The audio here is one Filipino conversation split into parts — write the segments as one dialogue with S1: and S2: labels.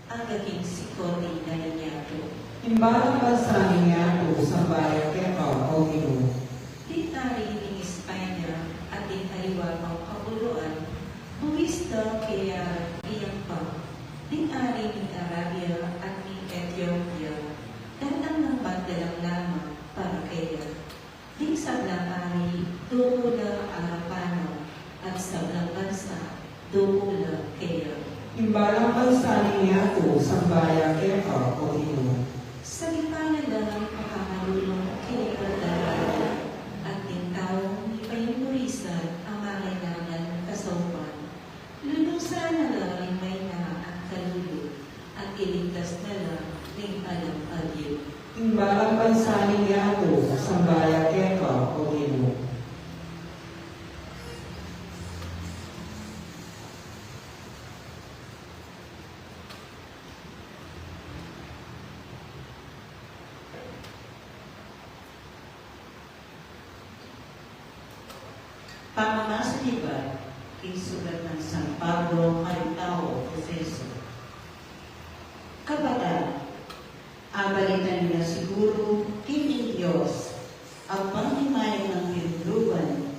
S1: agaking sikori na nanyato.
S2: Imbalang bansa niya po sa bayan kaya o Ginoo.
S1: Di tari ng Espanya at di tariwa pang kapuluan, buwista kaya iyang pa. Di ari ng Arabia at ng Ethiopia, datang ng bandalang lamang para kaya. Di sablang ari, dukula arapano, at sablang bansa, dukula kaya.
S2: Imbalang bansa niya po sa bayan kaya o Ginoo.
S1: Sa lipanan lang pakakalulong kaya dalawa at din taong ipayumurisan ang makailangan kasawapan. Lulusan na lang may na at kalulo at iligtas na lang ng alam agil.
S2: Imbalang bansa niya po sa bayan kaya o Ginoo.
S3: Pamamasa iba, isulat ng San Pablo kay tao Efeso. Kapatid, abalitan nila siguro kining Diyos ang panghimayan ng pinulugan,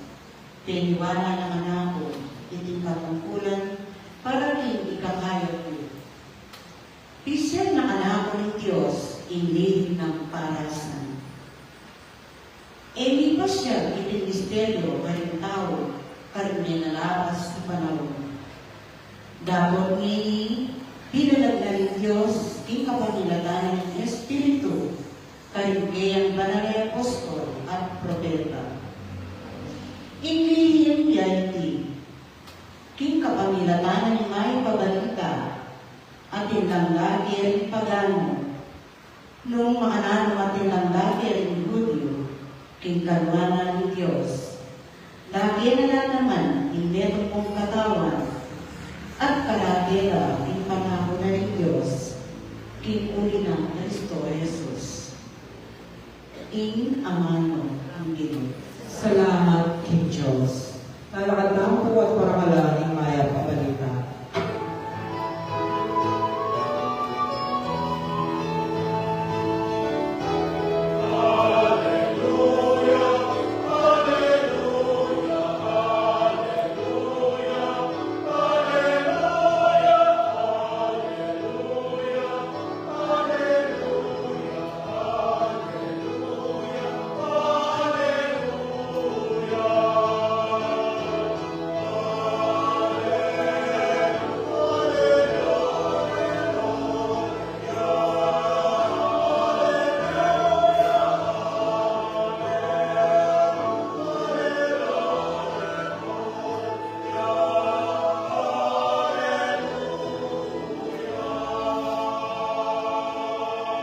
S3: tiniwala ng anako, iting katungkulan, para rin ikakayot ko. Pisyal na anako ng Diyos, inilihim ng parasan. Hindi pa siya itinisteryo karing tao, karing nalabas sa panahon. Dapat ngini, pinalag na rin Diyos, ikapanilatan ng Espiritu, karing kayang banal na apostol at propeta. Inglihim yaiti, king kapanilatan ng may pabalita, at ilang lagi rin pagano, nung maanano at ilang lagi rin Hudyo, king karuanan ni Diyos. Lagi na lang naman, imbetong mong katawan, at kalagera, king panahon na ni Diyos, king uli ng Kristo Jesus. In amano ang Ginoo.
S2: Salamat King Diyos. Lalakad po at parangalan ng maya pabalita.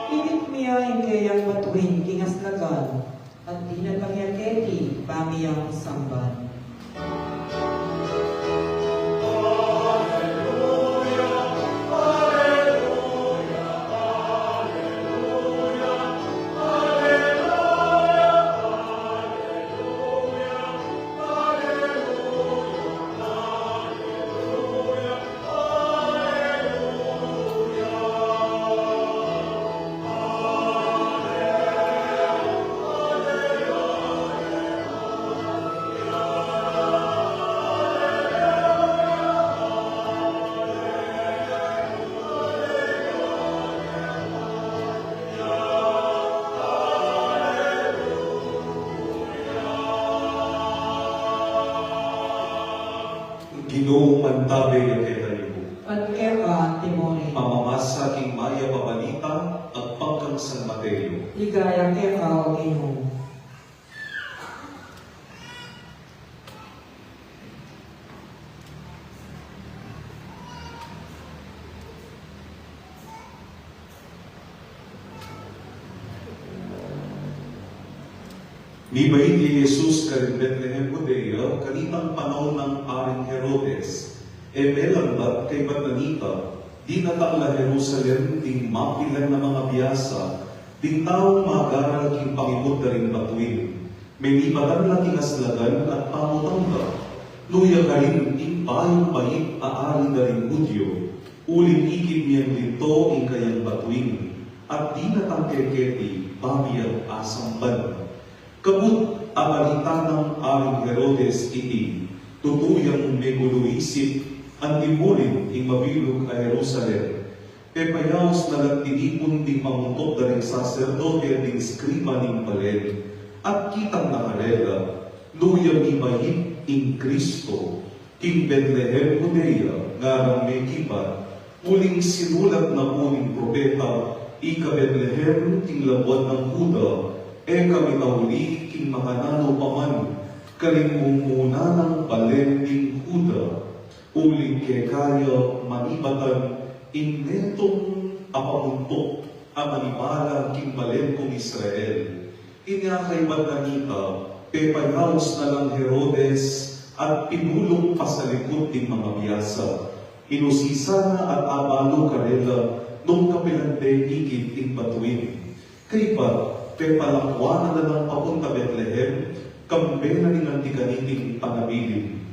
S2: Init miya ingkayang matuhin kingas lagan, at di na pangyaketi, pamiyang samban.
S4: Ginoong mantabe ng ketalibo.
S2: At eka timone,
S4: Pamamasa king maya pabalita at pangkang San Mateo.
S2: ligayang eka o Ginoo.
S4: Nibait ni Jesus karing Bethlehem, Judea, kanitang panahon ng Aring Herodes, melambat kay Batanita, di natangla Jerusalem, ting mapilan na mga biyasa, ting taong magaral king pangimod na rin batuin. May ibagan na tingaslagan at pamutangga, luya ka rin ting payong pahit aari na rin Hudyo, uling ikip niyang dito ito ang kayang batuin, at di natangkeketi, babi ang asamban. Kabut ang alita ng aring Herodes iti, tutuyang meguluisip, ang timurin ing mabilog a Jerusalem. Pepayaos na nagtitipon di pamuntok da rin sacerdote at ing skriba ning palen, at kitang nakarela, luyang imahit ing Kristo, king Bethlehem, Judea, ngarang may kipan, muling sinulat na uning propeta, ika Bethlehem, king labuan ng Huda, kami nauli, king makanano paman, kalimumuna ng palen ning Huda, uling kaya manibatan, innetong apamuntok, ang manibala king palen kong Israel. Inyakay batanita, pepayaos na lang Herodes, at pinulong pa sa likod ng mga biyasa. Inusisa na at abalo karela, nung kapilante ikit ing batuin. Kay pa, pepalakwa na lang papunta Bethlehem, kambe na rin ang tikaniting panabilin.